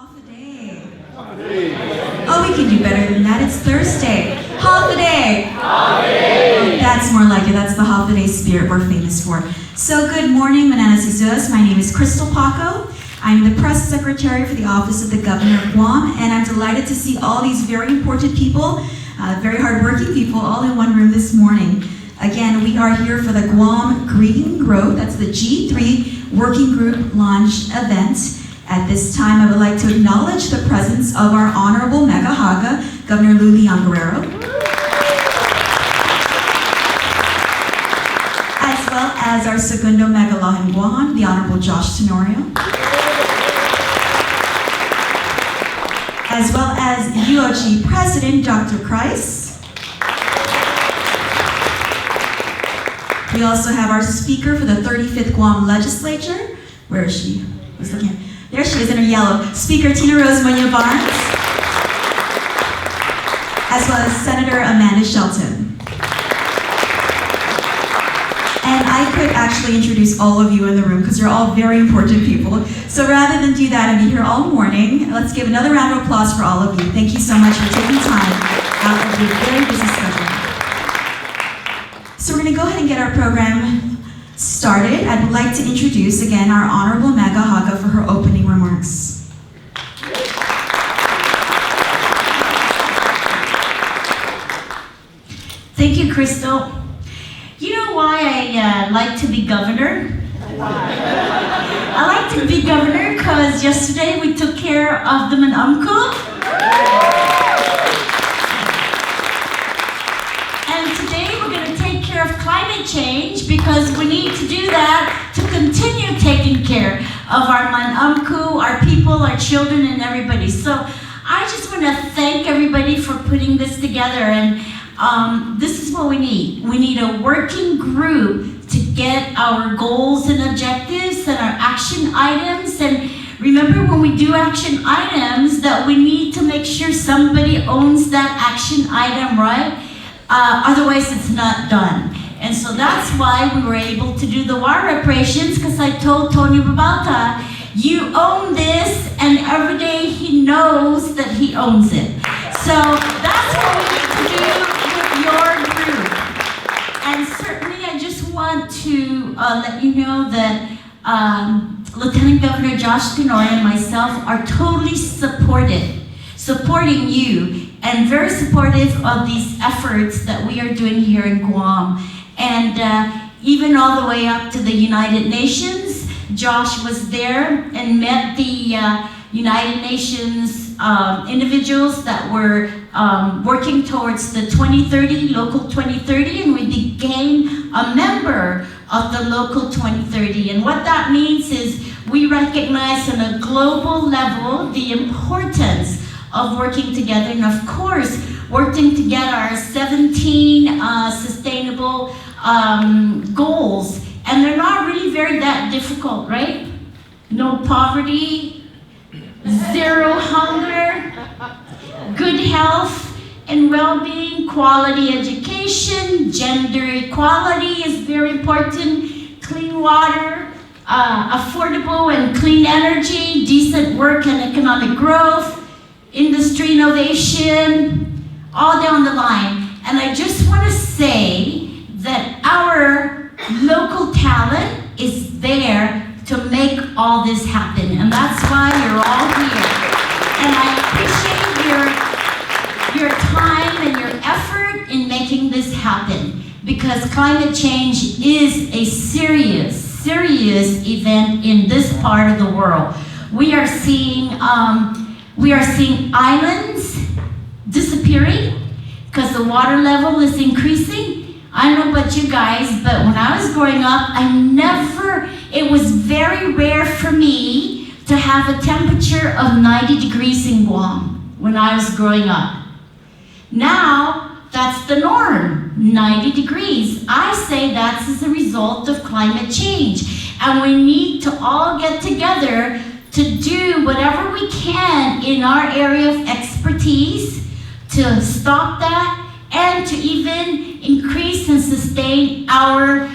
Håfa Adai. Oh, we can do better than that. It's Thursday. Håfa Adai. Oh, that's more like it. That's the Håfa Adai spirit we're famous for. So good morning, Mananas Isus. My name is Crystal Paco. I'm the press secretary for the Office of the Governor of Guam, and I'm delighted to see all these very important people, very hardworking people, all in one room this morning. Again, we are here for the Guam Green Growth, that's the G3 Working Group Launch event. At this time, I would like to acknowledge the presence of our Honorable Mega Haga, Governor Lulian Guerrero, as well as our Segundo Mega Lahin Guam, the Honorable Josh Tenorio, as well as UOG President Dr. Kreis. We also have our speaker for the 35th Guam Legislature. Where is she? Who's looking? There she is in her yellow. Speaker Tina Rose Munoz-Barnes, as well as Senator Amanda Shelton. And I could actually introduce all of you in the room because you're all very important people. So rather than do that and be here all morning, let's give another round of applause for all of you. Thank you so much for taking time out of your very busy schedule. So we're going to go ahead and get our program started. I would like to introduce again our Honorable Mega Haga for her opening remarks. Thank you, Crystal. You know why I like to be governor? I like to be governor because yesterday we took care of the Manamku. And today we're going to take care of climate change because we need to do that to continue taking care of our Manamku, our people, our children, and everybody. So I just want to thank everybody for putting this together. And this is what we need. We need a working group to get our goals and objectives and our action items. And remember, when we do action items, that we need to make sure somebody owns that action item, right? Otherwise, it's not done. And so that's why we were able to do the war reparations, because I told Tony Babalta, you own this, and every day he knows that he owns it. So that's what we need to do with your group. And certainly I just want to let you know that Lieutenant Governor Josh Tenorio and myself are totally supporting you, and very supportive of these efforts that we are doing here in Guam. And even all the way up to the United Nations, Josh was there and met the United Nations individuals that were working towards the 2030, Local 2030, and we became a member of the Local 2030. And what that means is we recognize on a global level the importance of working together, and of course, working to get our 17 sustainable goals. And they're not really very that difficult, right? No poverty, zero hunger, good health and well-being, quality education, gender equality is very important, clean water, affordable and clean energy, decent work and economic growth, industry innovation, all down the line. And I just want to say that our local talent is there to make all this happen. And that's why you're all here. And I appreciate your time and your effort in making this happen, because climate change is a serious event in this part of the world. We are seeing islands disappearing because the water level is increasing. I don't know about you guys, but when I was growing up, it was very rare for me to have a temperature of 90 degrees in Guam when I was growing up. Now, that's the norm, 90 degrees. I say that's as a result of climate change. And we need to all get together to do whatever we can in our area of expertise to stop that and to even increase and sustain our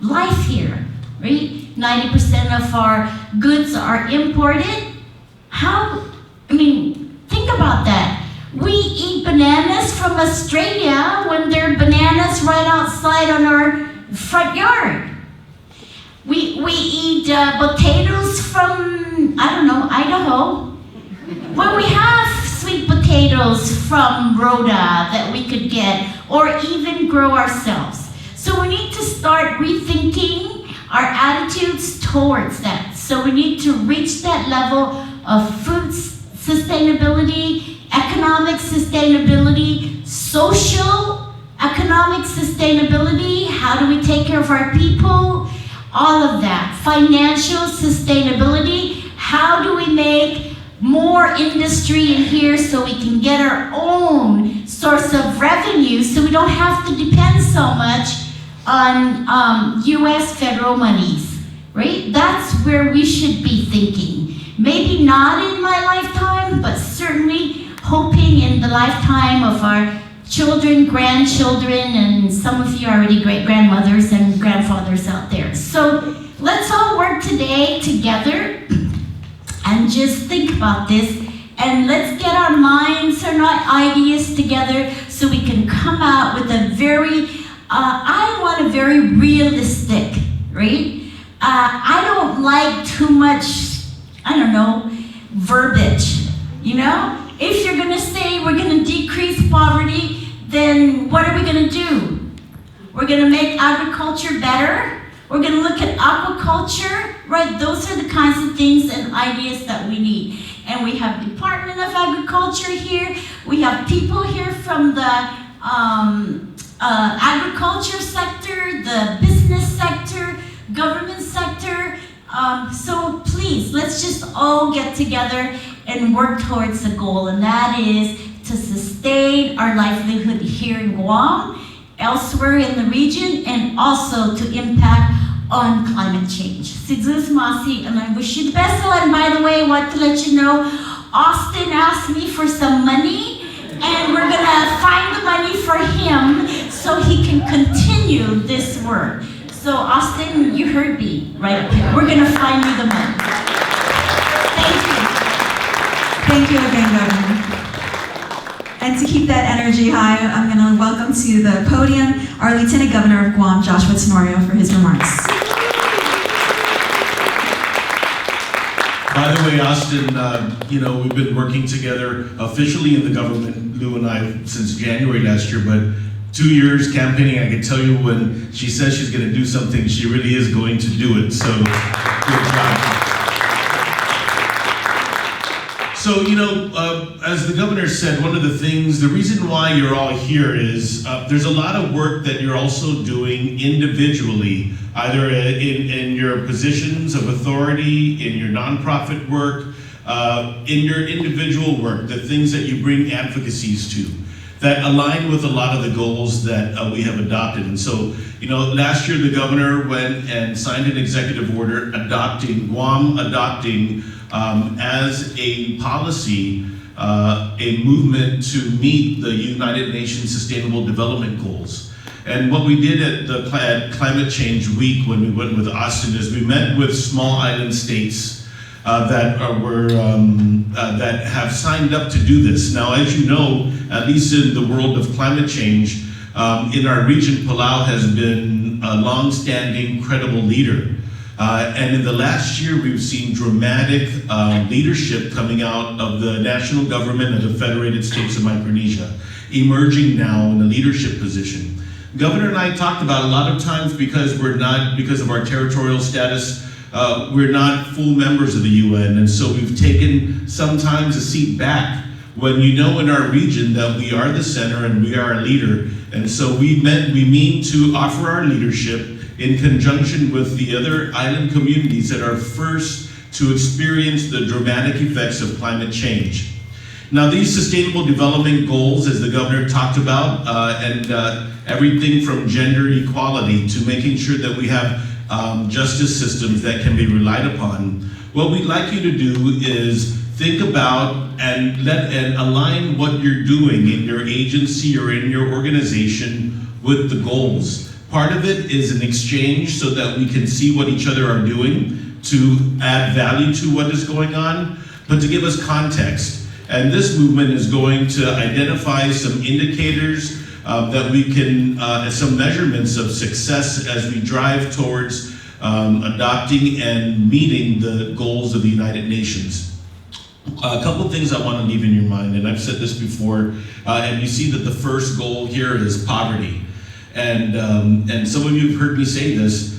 life here, right? 90% of our goods are imported. Think about that. We eat bananas from Australia when there are bananas right outside on our front yard. We eat potatoes from, Idaho, when we have sweet potatoes from Rhoda that we could get or even grow ourselves. So we need to start rethinking our attitudes towards that. So we need to reach that level of food sustainability, economic sustainability, social economic sustainability. How do we take care of our people? All of that. Financial sustainability. How do we make more industry in here so we can get our own source of revenue so we don't have to depend so much on US federal monies, right? That's where we should be thinking. Maybe not in my lifetime, but certainly hoping in the lifetime of our children, grandchildren, and some of you are already great-grandmothers and grandfathers out there. So let's all work today together and just think about this, and let's get our minds and our ideas together so we can come out with a very, I want a very realistic, right? I don't like too much, verbiage, If you're gonna say we're gonna decrease poverty, then what are we gonna do? We're gonna make agriculture better? We're gonna look at aquaculture, right? Those are the kinds of things and ideas that we need. And we have Department of Agriculture here. We have people here from the agriculture sector, the business sector, government sector. So please, let's just all get together and work towards a goal, and that is to sustain our livelihood here in Guam, elsewhere in the region, and also to impact on climate change. Sidzus Masi, and I wish you the best. Oh, and by the way, I want to let you know, Austin asked me for some money, and we're gonna find the money for him so he can continue this work. So Austin, you heard me, right? We're gonna find you the money. Thank you. Thank you again, Governor. And to keep that energy high, I'm going to welcome to the podium our Lieutenant Governor of Guam, Joshua Tenorio, for his remarks. By the way, Austin, we've been working together officially in the government, Lou and I, since January last year, but 2 years campaigning. I can tell you when she says she's going to do something, she really is going to do it. So, good job. So, as the governor said, one of the things, the reason why you're all here is there's a lot of work that you're also doing individually, either in your positions of authority, in your nonprofit work, in your individual work, the things that you bring advocacies to that align with a lot of the goals that we have adopted. And so, last year the governor went and signed an executive order Guam adopting as a policy, a movement to meet the United Nations Sustainable Development Goals. And what we did at Climate Change Week when we went with Austin is we met with small island states that have signed up to do this. Now, as you know, at least in the world of climate change, in our region, Palau has been a long-standing, credible leader. And in the last year, we've seen dramatic leadership coming out of the national government of the Federated States of Micronesia, emerging now in a leadership position. Governor and I talked about a lot of times because of our territorial status, we're not full members of the UN, and so we've taken sometimes a seat back when in our region that we are the center and we are a leader. And so we mean to offer our leadership in conjunction with the other island communities that are first to experience the dramatic effects of climate change. Now, these sustainable development goals, as the governor talked about, and everything from gender equality to making sure that we have justice systems that can be relied upon, what we'd like you to do is think about and align what you're doing in your agency or in your organization with the goals. Part of it is an exchange so that we can see what each other are doing to add value to what is going on. but to give us context. And this movement is going to identify some indicators that we can, some measurements of success as we drive towards adopting and meeting the goals of the United Nations. A couple of things I want to leave in your mind, and I've said this before, and you see that the first goal here is poverty. And some of you have heard me say this.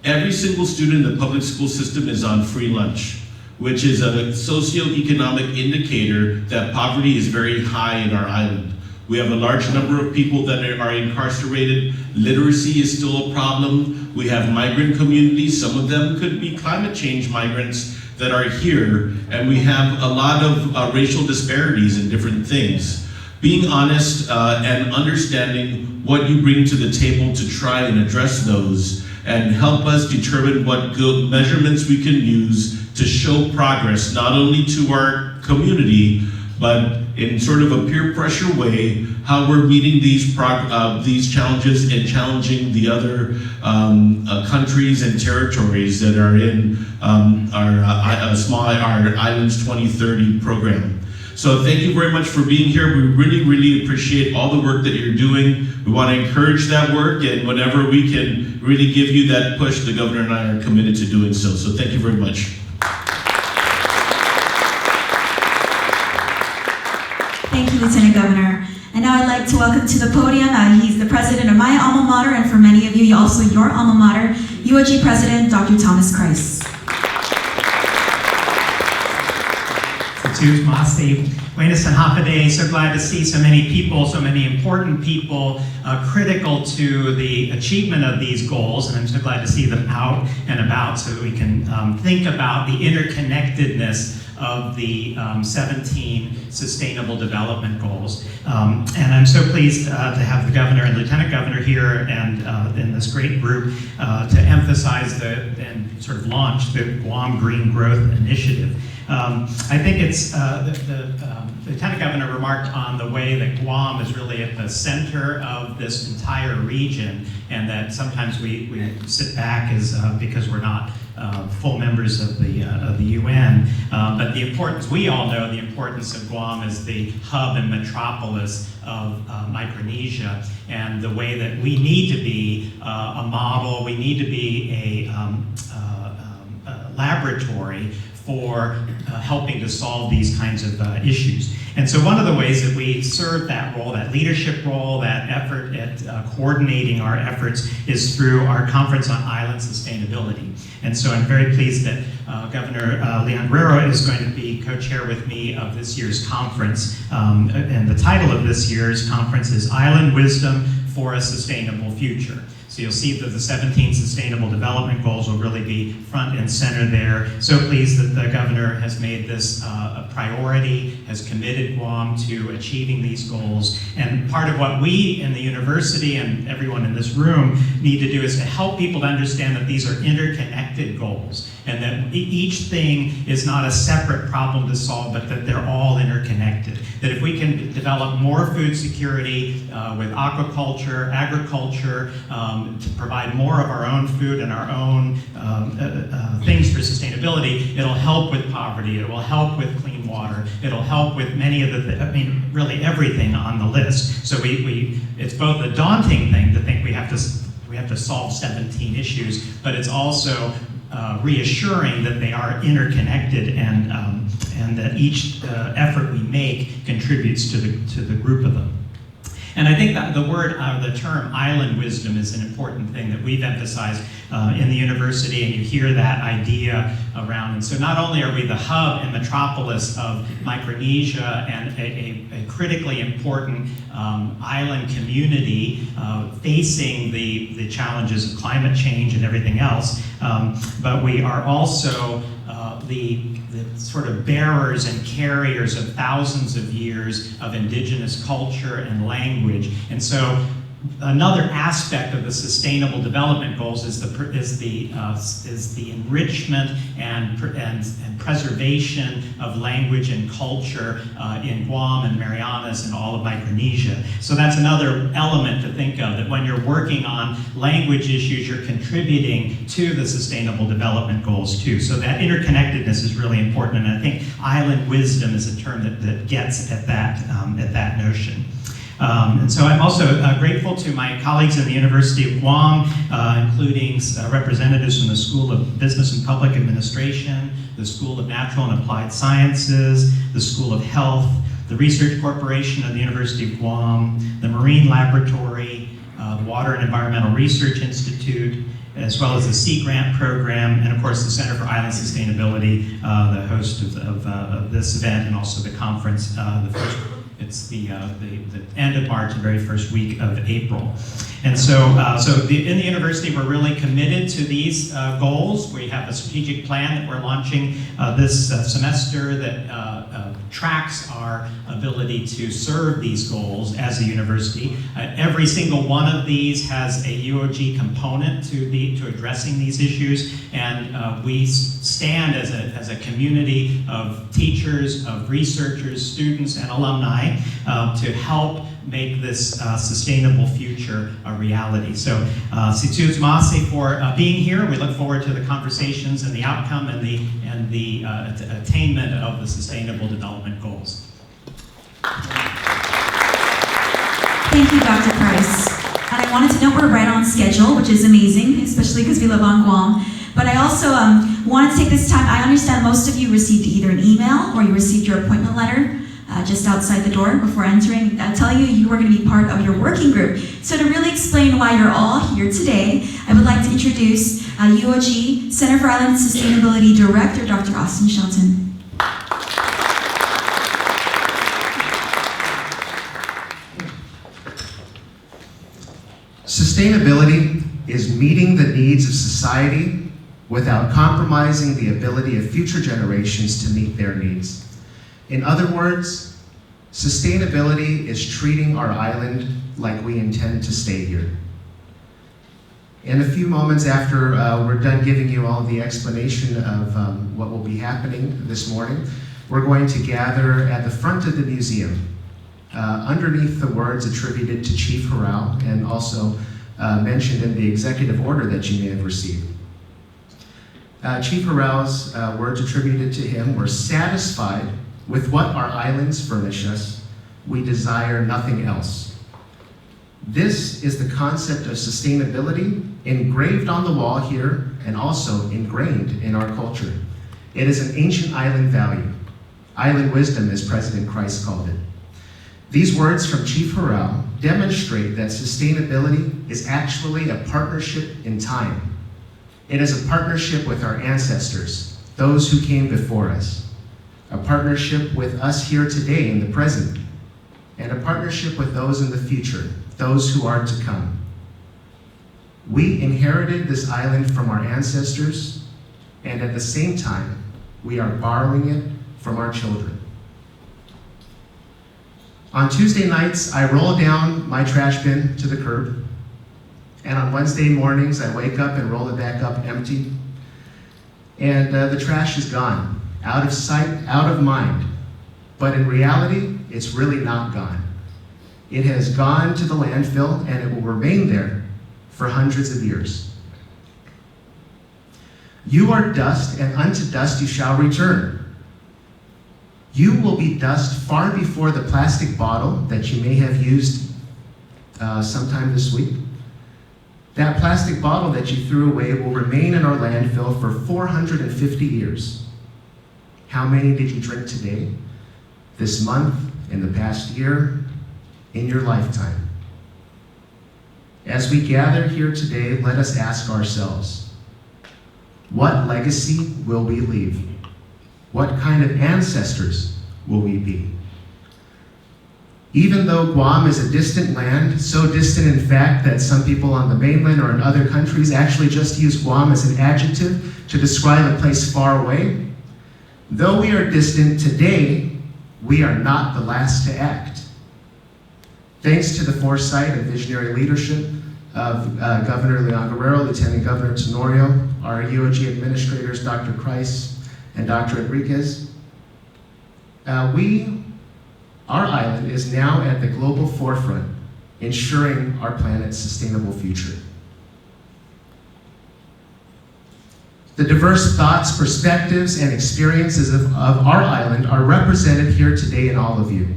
Every single student in the public school system is on free lunch, which is a socioeconomic indicator that poverty is very high in our island. We have a large number of people that are incarcerated. Literacy is still a problem. We have migrant communities. Some of them could be climate change migrants that are here. And we have a lot of racial disparities in different things. Being honest and understanding what you bring to the table to try and address those and help us determine what good measurements we can use to show progress, not only to our community, but in sort of a peer pressure way, how we're meeting these challenges and challenging the other countries and territories that are in our Islands 2030 program. So thank you very much for being here. We really, really appreciate all the work that you're doing. We want to encourage that work, and whenever we can really give you that push, the governor and I are committed to doing so. So thank you very much. Thank you, Lieutenant Governor. And now I'd like to welcome to the podium, he's the president of my alma mater, and for many of you, also your alma mater, UOG President Dr. Thomas Christ. Buenas and Håfa Adai. So glad to see so many people, so many important people critical to the achievement of these goals, and I'm so glad to see them out and about so that we can think about the interconnectedness of the 17 Sustainable Development Goals. And I'm so pleased to have the governor and lieutenant governor here and in this great group to emphasize and sort of launch the Guam Green Growth Initiative. I think it's the Lieutenant Governor remarked on the way that Guam is really at the center of this entire region, and that sometimes we sit back because we're not full members of the UN. But the importance, we all know the importance of Guam as the hub and metropolis of Micronesia, and the way that we need to be a model, we need to be a laboratory for helping to solve these kinds of issues. And so one of the ways that we serve that role, that leadership role, that effort at coordinating our efforts is through our Conference on Island Sustainability. And so I'm very pleased that Governor Leon Guerrero is going to be co-chair with me of this year's conference. And the title of this year's conference is Island Wisdom for a Sustainable Future. So you'll see that the 17 Sustainable Development Goals will really be front and center there. So pleased that the governor has made this a priority, has committed Guam to achieving these goals. And part of what we in the university and everyone in this room need to do is to help people to understand that these are interconnected goals, and that each thing is not a separate problem to solve, but that they're all interconnected. That if we can develop more food security with aquaculture, agriculture, to provide more of our own food and our own things for sustainability, it'll help with poverty, it will help with clean water, it'll help with many of the, really everything on the list. So it's both a daunting thing to think we have to solve 17 issues, but it's also reassuring that they are interconnected and that each effort we make contributes to the group of them. And I think that the term island wisdom is an important thing that we've emphasized in the university, and you hear that idea around. And so not only are we the hub and metropolis of Micronesia and a critically important island community facing the challenges of climate change and everything else, but we are also the sort of bearers and carriers of thousands of years of indigenous culture and language. And so Another aspect of the Sustainable Development Goals is the enrichment and preservation of language and culture in Guam and Marianas and all of Micronesia. So that's another element to think of, that when you're working on language issues, you're contributing to the Sustainable Development Goals too. So that interconnectedness is really important, and I think island wisdom is a term that gets at that notion. And so I'm also grateful to my colleagues in the University of Guam, including representatives from the School of Business and Public Administration, the School of Natural and Applied Sciences, the School of Health, the Research Corporation of the University of Guam, the Marine Laboratory, the Water and Environmental Research Institute, as well as the Sea Grant Program, and of course the Center for Island Sustainability, the host of this event and also the conference. It's the end of March, the very first week of April. And so, in the university, we're really committed to these goals. We have a strategic plan that we're launching this semester that tracks our ability to serve these goals as a university. Every single one of these has a UOG component to addressing these issues, and we stand as a community of teachers, of researchers, students, and alumni to help make this sustainable future a reality. So, Situ Masi for being here. We look forward to the conversations and the outcome and the attainment of the Sustainable Development Goals. Thank you, Dr. Price. And I wanted to note we're right on schedule, which is amazing, especially because we live on Guam. But I also wanted to take this time. I understand most of you received either an email or you received your appointment letter just outside the door before entering, telling you were going to be part of your working group. So to really explain why you're all here today, I would like to introduce UOG Center for Island Sustainability Director, Dr. Austin Shelton. Sustainability is meeting the needs of society without compromising the ability of future generations to meet their needs. In other words, sustainability is treating our island like we intend to stay here. In a few moments after we're done giving you all the explanation of what will be happening this morning, we're going to gather at the front of the museum, underneath the words attributed to Chief Harrell and also mentioned in the executive order that you may have received. Chief Harrell's words attributed to him were, "Satisfied with what our islands furnish us, we desire nothing else." This is the concept of sustainability engraved on the wall here and also ingrained in our culture. It is an ancient island value, island wisdom as President Christ called it. These words from Chief Harrell demonstrate that sustainability is actually a partnership in time. It is a partnership with our ancestors, those who came before us. A partnership with us here today in the present, and a partnership with those in the future, those who are to come. We inherited this island from our ancestors, and at the same time, we are borrowing it from our children. On Tuesday nights, I roll down my trash bin to the curb, and on Wednesday mornings, I wake up and roll it back up empty, and the trash is gone. Out of sight, out of mind. But in reality, it's really not gone. It has gone to the landfill and it will remain there for hundreds of years. You are dust, and unto dust you shall return. You will be dust far before the plastic bottle that you may have used sometime this week. That plastic bottle that you threw away will remain in our landfill for 450 years. How many did you drink today, this month, in the past year, in your lifetime? As we gather here today, let us ask ourselves, what legacy will we leave? What kind of ancestors will we be? Even though Guam is a distant land, so distant in fact that some people on the mainland or in other countries actually just use Guam as an adjective to describe a place far away, though we are distant today, we are not the last to act. Thanks to the foresight and visionary leadership of Governor Leon Guerrero, Lieutenant Governor Tenorio, our UOG administrators, Dr. Price and Dr. Enriquez, our island is now at the global forefront, ensuring our planet's sustainable future. The diverse thoughts, perspectives, and experiences of our island are represented here today in all of you.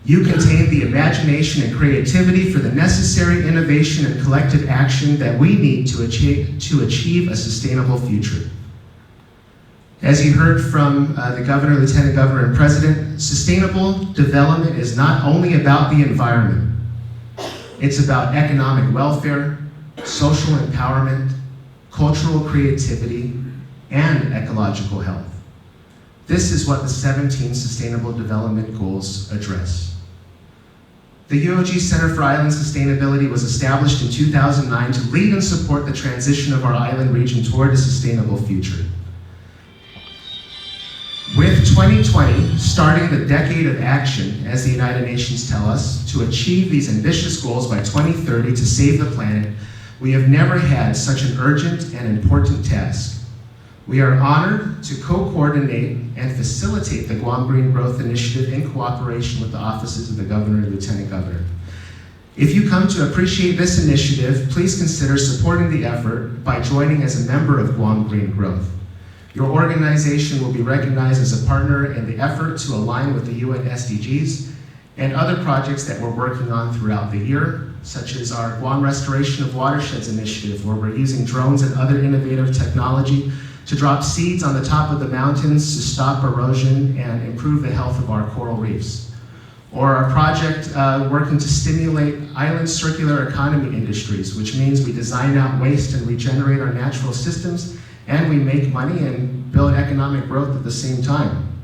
You contain the imagination and creativity for the necessary innovation and collective action that we need to achieve a sustainable future. As you heard from the Governor, Lieutenant Governor, and President, sustainable development is not only about the environment. It's about economic welfare, social empowerment, cultural creativity, and ecological health. This is what the 17 Sustainable Development Goals address. The UOG Center for Island Sustainability was established in 2009 to lead and support the transition of our island region toward a sustainable future. With 2020 starting the decade of action, as the United Nations tell us, to achieve these ambitious goals by 2030 to save the planet, we have never had such an urgent and important task. We are honored to co-coordinate and facilitate the Guam Green Growth Initiative in cooperation with the offices of the Governor and Lieutenant Governor. If you come to appreciate this initiative, please consider supporting the effort by joining as a member of Guam Green Growth. Your organization will be recognized as a partner in the effort to align with the UN SDGs and other projects that we're working on throughout the year, such as our Guam Restoration of Watersheds initiative, where we're using drones and other innovative technology to drop seeds on the top of the mountains to stop erosion and improve the health of our coral reefs. Or our project working to stimulate island circular economy industries, which means we design out waste and regenerate our natural systems, and we make money and build economic growth at the same time.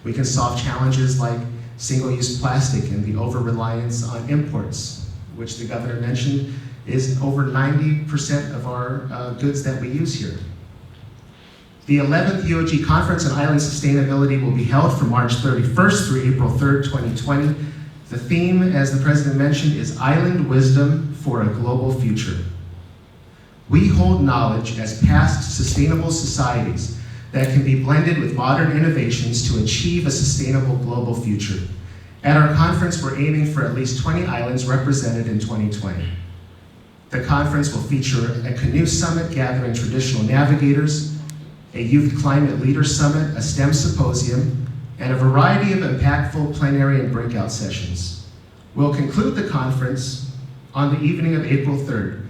We can solve challenges like single-use plastic and the over-reliance on imports, which the Governor mentioned is over 90% of our goods that we use here. The 11th UOG Conference on Island Sustainability will be held from March 31st through April 3rd, 2020. The theme, as the President mentioned, is Island Wisdom for a Global Future. We hold knowledge as past sustainable societies that can be blended with modern innovations to achieve a sustainable global future. At our conference, we're aiming for at least 20 islands represented in 2020. The conference will feature a canoe summit gathering traditional navigators, a youth climate leader summit, a STEM symposium, and a variety of impactful plenary and breakout sessions. We'll conclude the conference on the evening of April 3rd,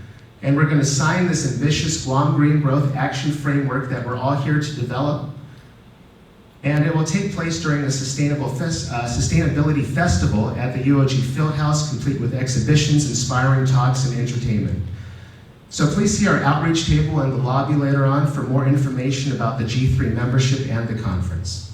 and we're going to sign this ambitious Guam Green Growth Action Framework that we're all here to develop. And it will take place during the Sustainability Festival at the UOG Fieldhouse, complete with exhibitions, inspiring talks, and entertainment. So please see our outreach table in the lobby later on for more information about the G3 membership and the conference.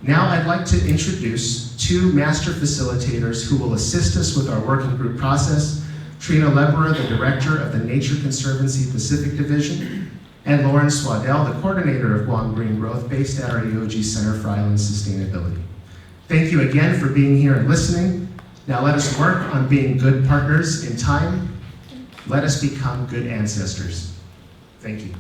Now I'd like to introduce two master facilitators who will assist us with our working group process: Trina Lebera, the Director of the Nature Conservancy Pacific Division, and Lauren Swaddell, the Coordinator of Guam Green Growth, based at our UOG Center for Island Sustainability. Thank you again for being here and listening. Now let us work on being good partners in time. Let us become good ancestors. Thank you.